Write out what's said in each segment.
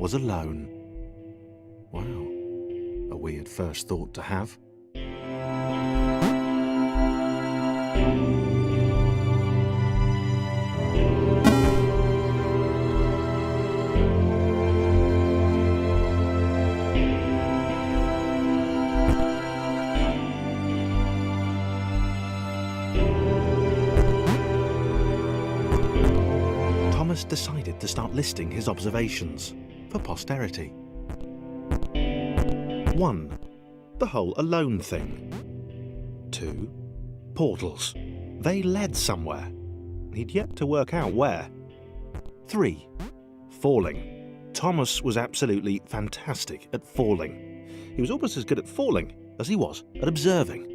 was alone. Wow, a weird first thought to have. Thomas decided to start listing his observations for posterity. 1. The whole alone thing. 2. Portals. They led somewhere. He'd yet to work out where. 3. Falling. Thomas was absolutely fantastic at falling. He was almost as good at falling as he was at observing.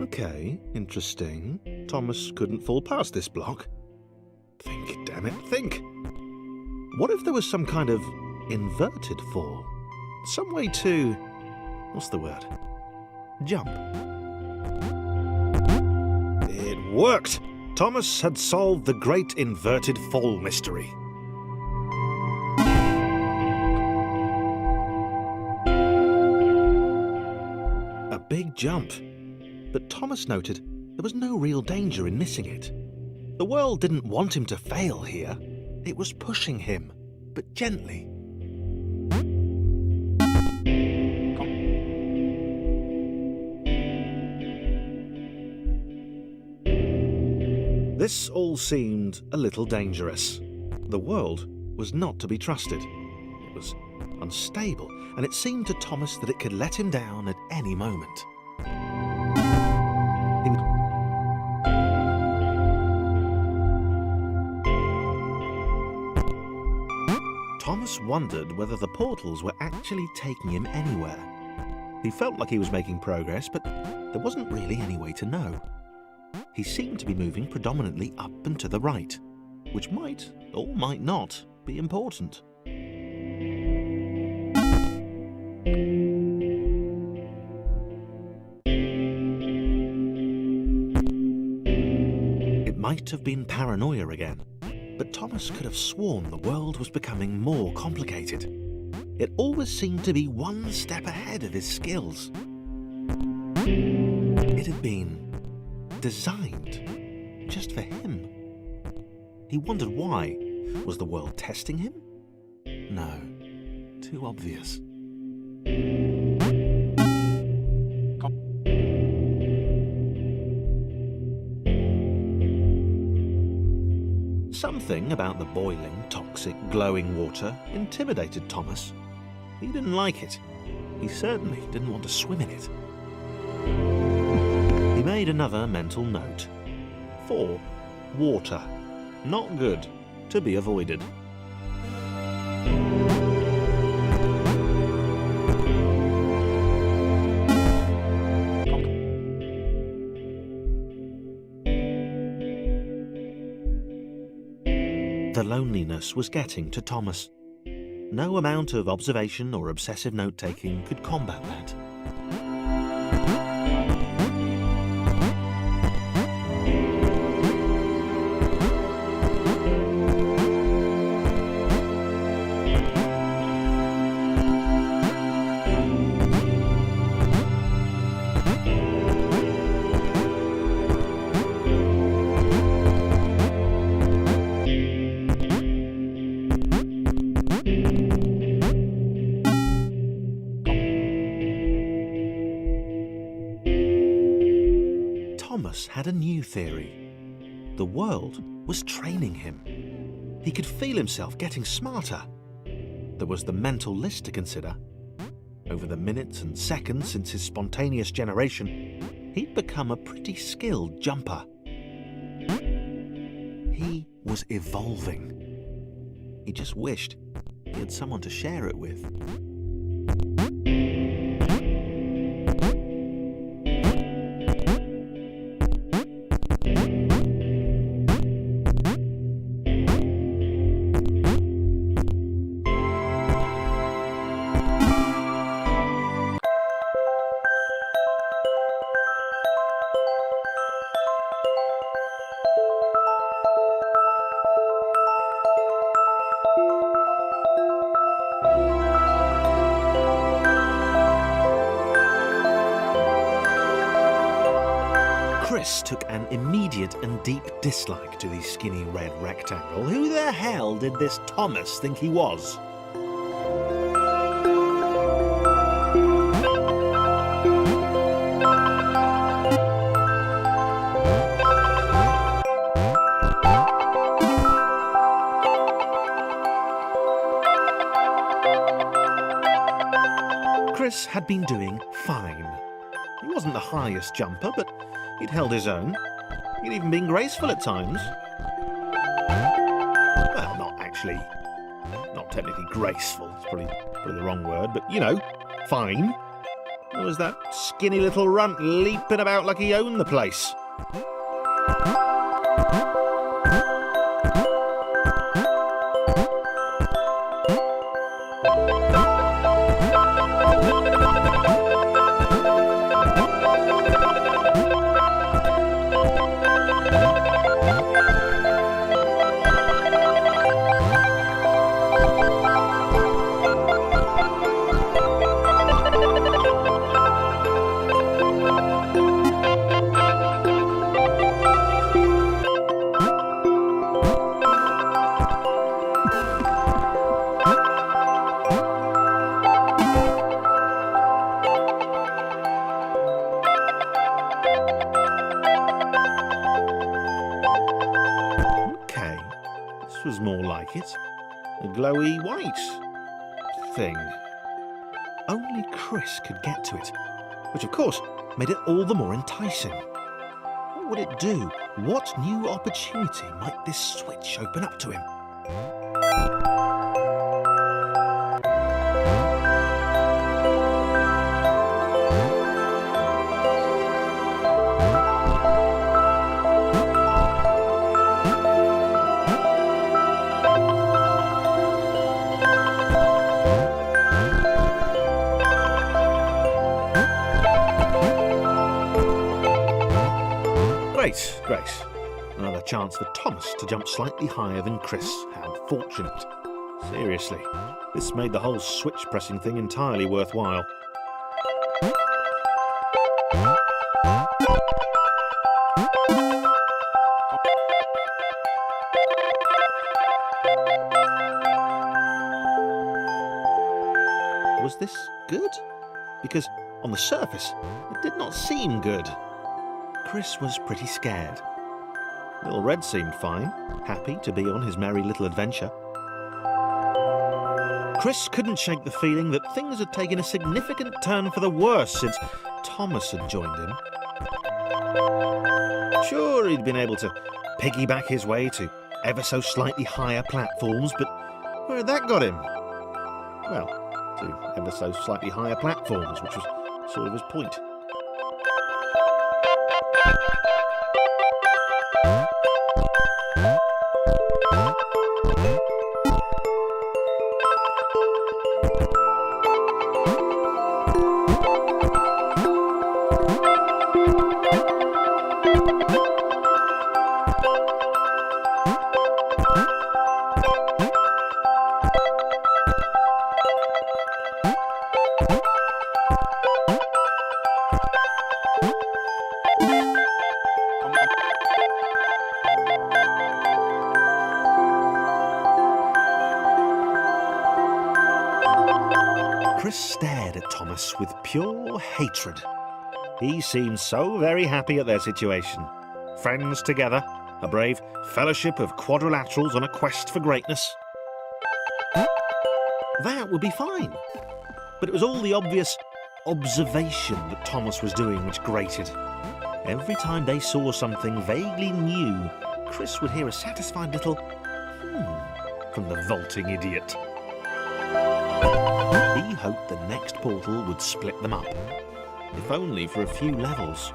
Okay, interesting. Thomas couldn't fall past this block. Think, damn it, think! What if there was some kind of inverted fall? Some way to... what's the word? Jump. It worked! Thomas had solved the great inverted fall mystery. A big jump. But Thomas noted there was no real danger in missing it. The world didn't want him to fail here. It was pushing him, but gently. This all seemed a little dangerous. The world was not to be trusted. It was unstable, and it seemed to Thomas that it could let him down at any moment. Thomas wondered whether the portals were actually taking him anywhere. He felt like he was making progress, but there wasn't really any way to know. He seemed to be moving predominantly up and to the right, which might, or might not, be important. It might have been paranoia again. But Thomas could have sworn the world was becoming more complicated. It always seemed to be one step ahead of his skills. It had been designed just for him. He wondered why. Was the world testing him? No, too obvious. Something about the boiling, toxic, glowing water intimidated Thomas. He didn't like it. He certainly didn't want to swim in it. He made another mental note. 4. Water. Not good. To be avoided. The loneliness was getting to Thomas. No amount of observation or obsessive note-taking could combat that. Thomas had a new theory. The world was training him. He could feel himself getting smarter. There was the mental list to consider. Over the minutes and seconds since his spontaneous generation, he'd become a pretty skilled jumper. He was evolving. He just wished he had someone to share it with. Chris took an immediate and deep dislike to the skinny red rectangle. Who the hell did this Thomas think he was? Chris had been doing fine. He wasn't the highest jumper, but he'd held his own. He'd even been graceful at times. Well, not technically graceful, it's probably the wrong word, but you know, fine. There was that skinny little runt leaping about like he owned the place. Was more like it. A glowy white thing. Only Chris could get to it, which of course made it all the more enticing. What would it do? What new opportunity might this switch open up to him? Great. Another chance for Thomas to jump slightly higher than Chris. How fortunate. Seriously, this made the whole switch pressing thing entirely worthwhile. Was this good? Because on the surface, it did not seem good. Chris was pretty scared. Little Red seemed fine, happy to be on his merry little adventure. Chris couldn't shake the feeling that things had taken a significant turn for the worse since Thomas had joined him. Sure, he'd been able to piggyback his way to ever so slightly higher platforms, but where had that got him? Well, to ever so slightly higher platforms, which was sort of his point. Chris stared at Thomas with pure hatred. He seemed so very happy at their situation. Friends together, a brave fellowship of quadrilaterals on a quest for greatness. That would be fine. But it was all the obvious observation that Thomas was doing which grated. Every time they saw something vaguely new, Chris would hear a satisfied little from the vaulting idiot. He hoped the next portal would split them up, if only for a few levels.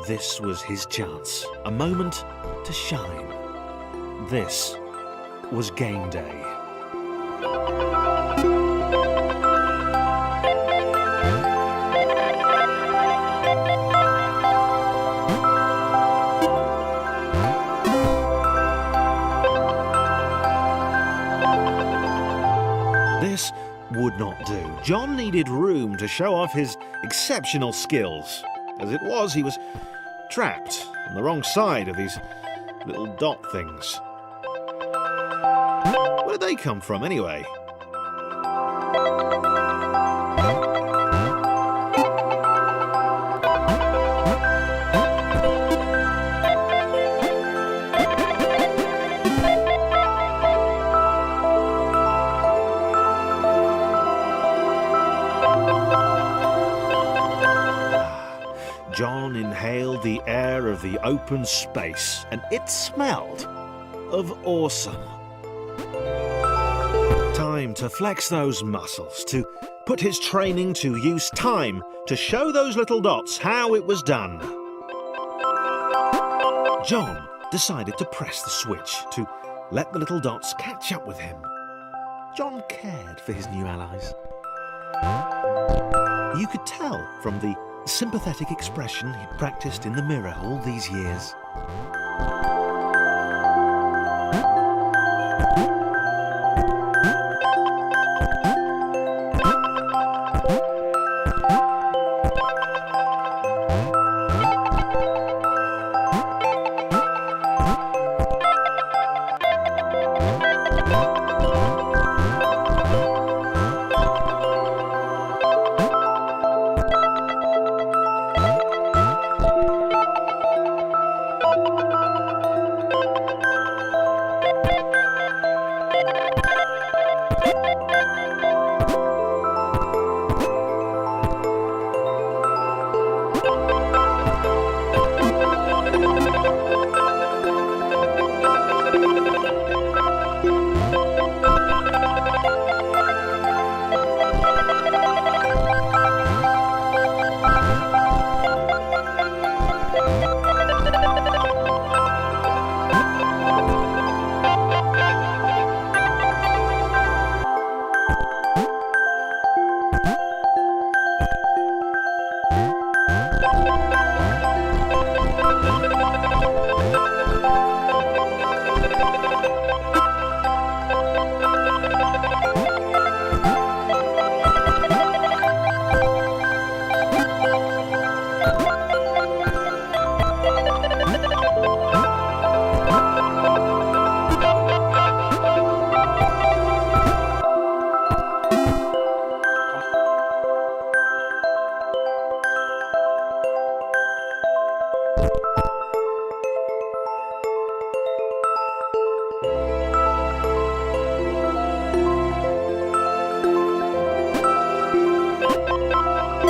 This was his chance, a moment to shine. This was game day. This would not do. John needed room to show off his exceptional skills. As it was, he was trapped on the wrong side of these little dot things. Where did they come from, anyway? John inhaled the air of the open space, and it smelled of awesome. Time to flex those muscles, to put his training to use, time to show those little dots how it was done. John decided to press the switch, to let the little dots catch up with him. John cared for his new allies. You could tell from the sympathetic expression he'd practiced in the mirror all these years.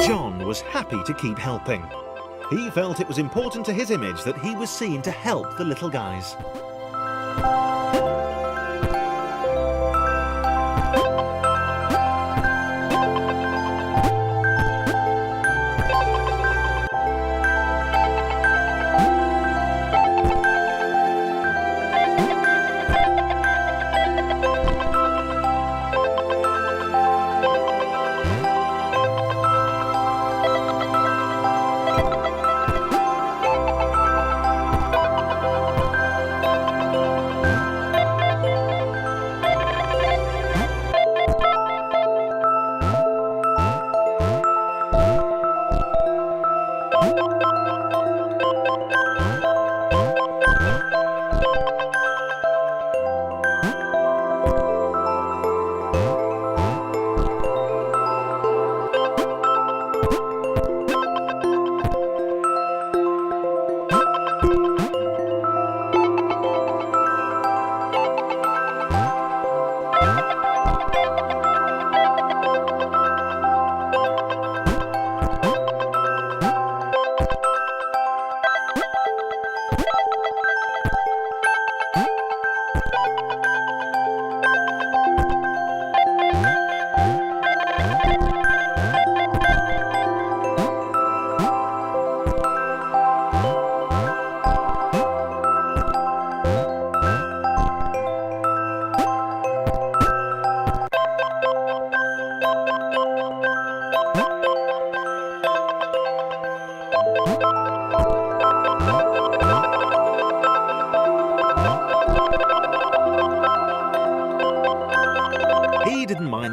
John was happy to keep helping. He felt it was important to his image that he was seen to help the little guys.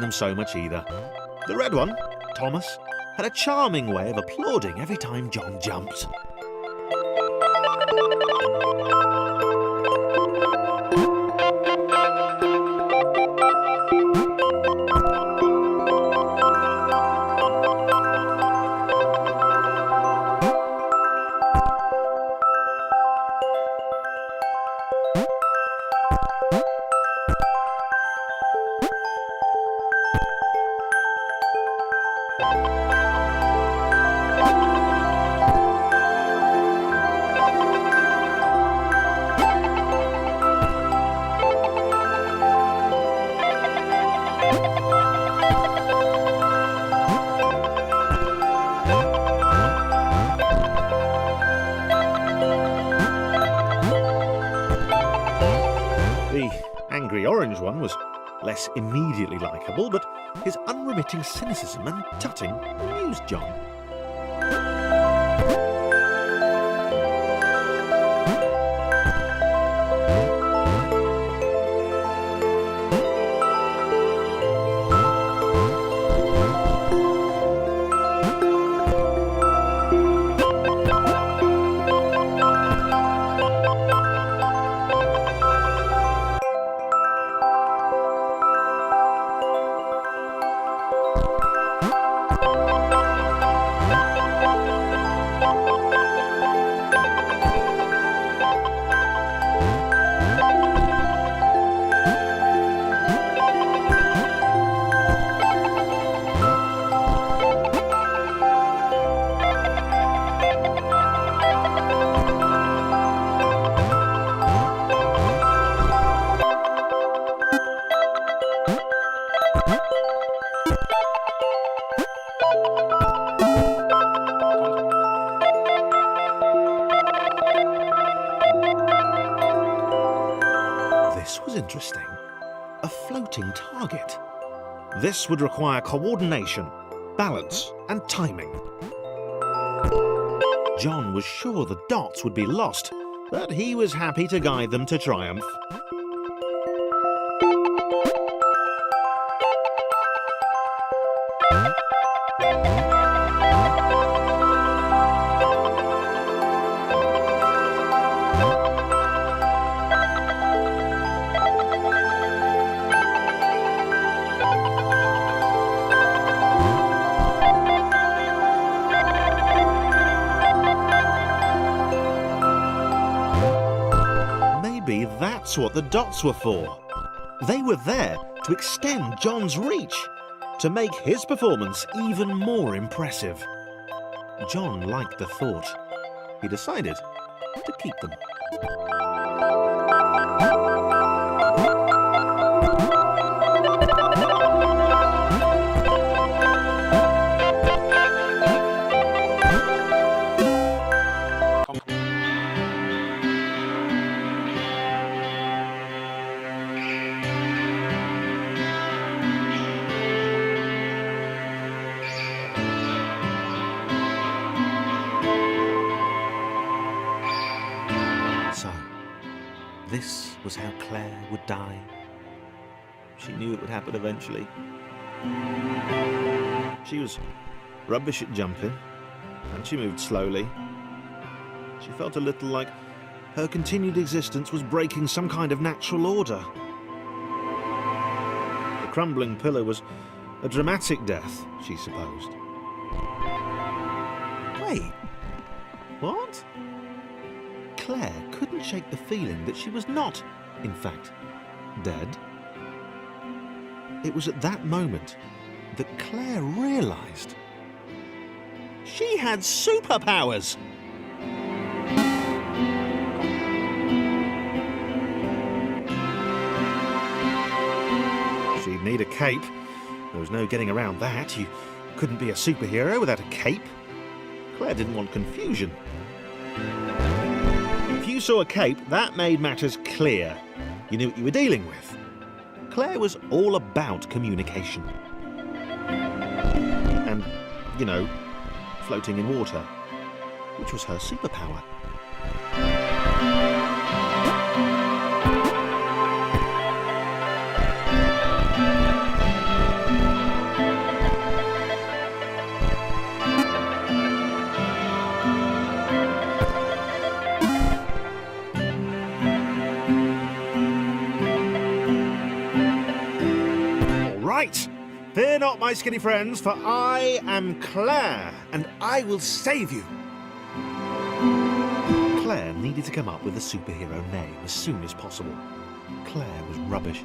him so much either. The red one, Thomas, had a charming way of applauding every time John jumped. The orange one was less immediately likeable, but his unremitting cynicism and tutting amused John. This was interesting. A floating target. This would require coordination, balance, and timing. John was sure the dots would be lost, but he was happy to guide them to triumph. Maybe that's what the dots were for. They were there to extend John's reach, to make his performance even more impressive. John liked the thought. He decided to keep them. So, this was how Claire would die. She knew it would happen eventually. She was rubbish at jumping, and she moved slowly. She felt a little like her continued existence was breaking some kind of natural order. The crumbling pillar was a dramatic death, she supposed. Wait, what? Claire couldn't shake the feeling that she was not, in fact, dead. It was at that moment that Claire realised she had superpowers. She'd need a cape. There was no getting around that. You couldn't be a superhero without a cape. Claire didn't want confusion. If you saw a cape, that made matters clear. You knew what you were dealing with. Claire was all about communication. And, you know, floating in water, which was her superpower. Fight! Fear not, my skinny friends, for I am Claire, and I will save you. Claire needed to come up with a superhero name as soon as possible. Claire was rubbish.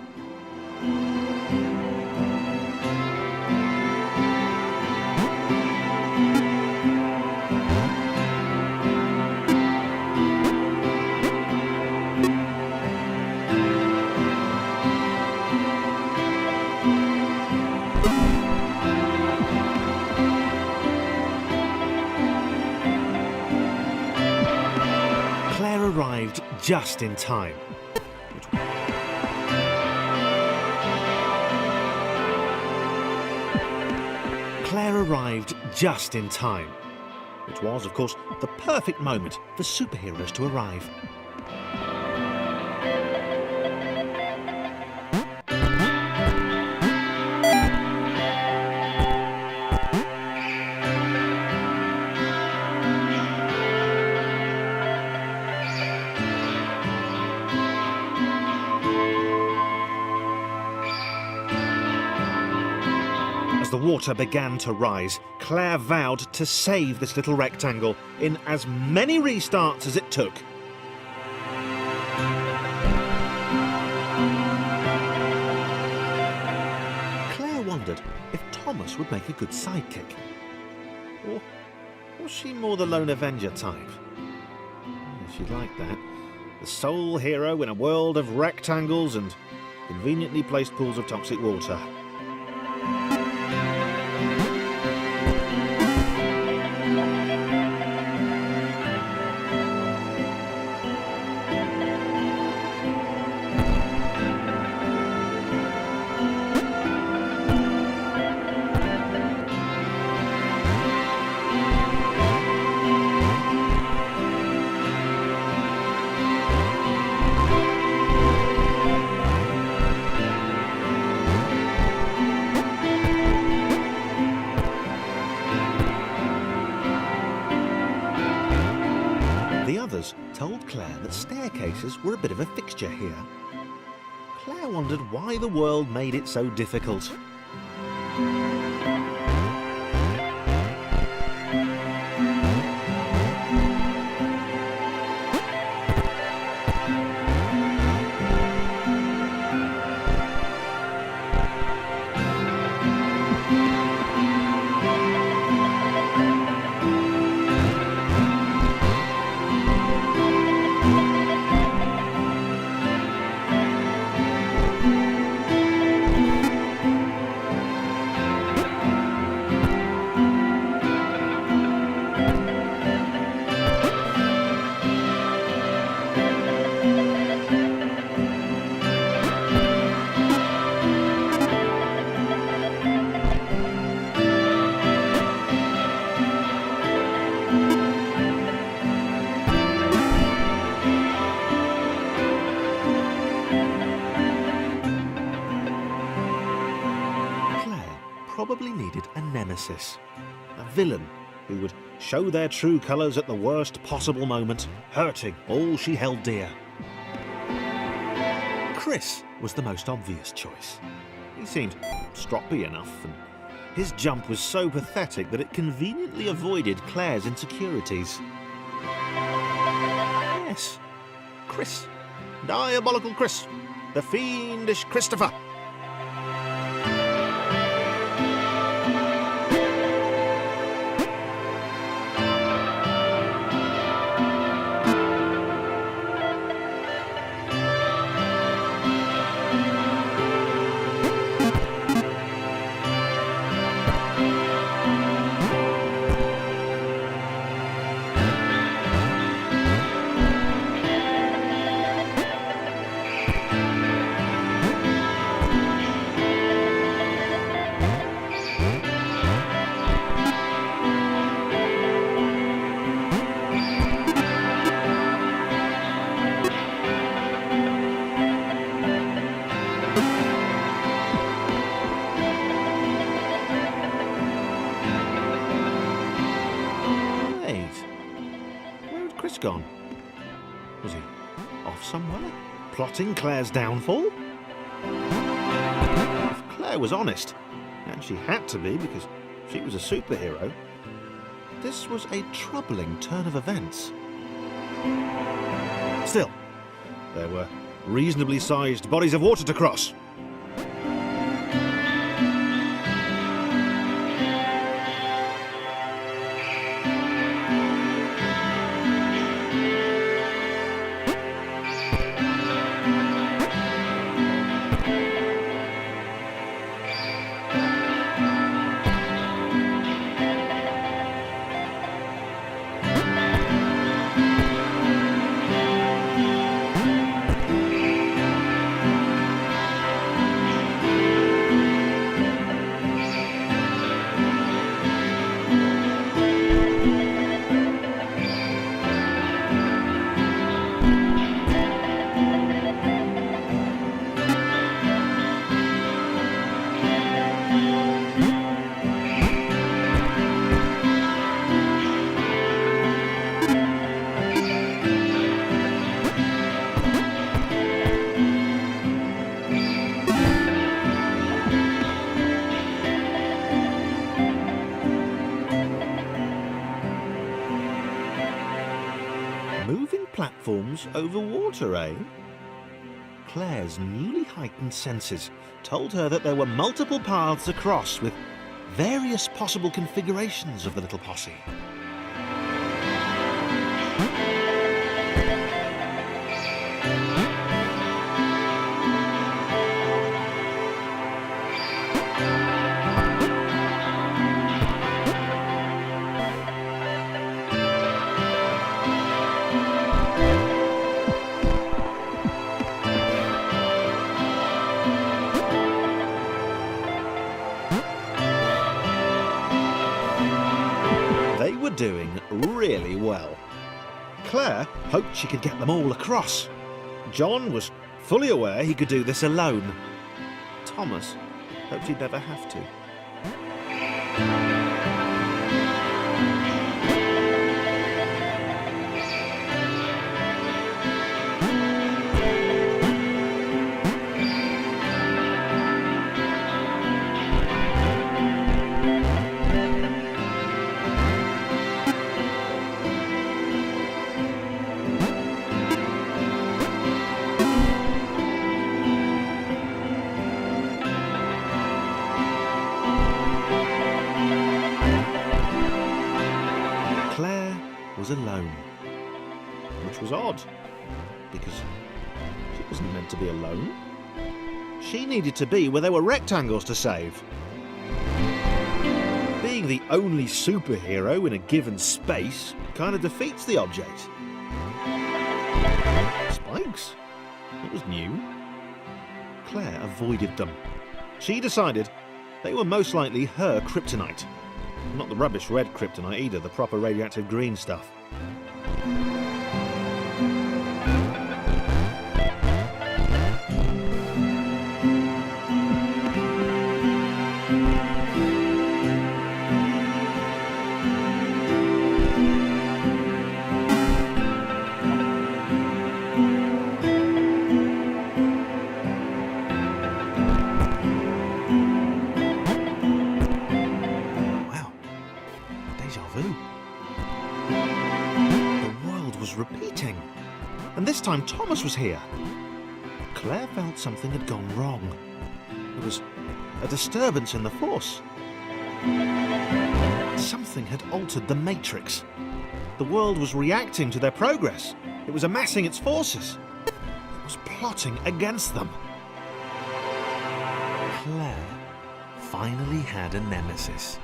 Claire arrived just in time. Claire arrived just in time, which was, of course, the perfect moment for superheroes to arrive. As the water began to rise, Claire vowed to save this little rectangle in as many restarts as it took. Claire wondered if Thomas would make a good sidekick. Or was she more the lone Avenger type? She'd like that. The sole hero in a world of rectangles and conveniently placed pools of toxic water. The others told Claire that staircases were a bit of a fixture here. Claire wondered why the world made it so difficult. Probably needed a nemesis, a villain who would show their true colours at the worst possible moment, hurting all she held dear. Chris was the most obvious choice. He seemed stroppy enough, and his jump was so pathetic that it conveniently avoided Claire's insecurities. Yes, Chris. Diabolical Chris. The fiendish Christopher. Gone? Was he off somewhere, plotting Claire's downfall? If Claire Claire was honest, and she had to be because she was a superhero. This was a troubling turn of events. Still, there were reasonably sized bodies of water to cross. Moving platforms over water, eh? Claire's newly heightened senses told her that there were multiple paths across with various possible configurations of the little posse. They were doing really well. Claire hoped she could get them all across. John was fully aware he could do this alone. Thomas hoped he'd never have to. Claire was alone, which was odd, because she wasn't meant to be alone. She needed to be where there were rectangles to save. Being the only superhero in a given space kind of defeats the object. Spikes? It was new. Claire avoided them. She decided they were most likely her kryptonite. Not the rubbish red kryptonite either, the proper radioactive green stuff. The world was repeating, and this time Thomas was here. Claire felt something had gone wrong. There was a disturbance in the force. Something had altered the matrix. The world was reacting to their progress. It was amassing its forces. It was plotting against them. Claire finally had a nemesis.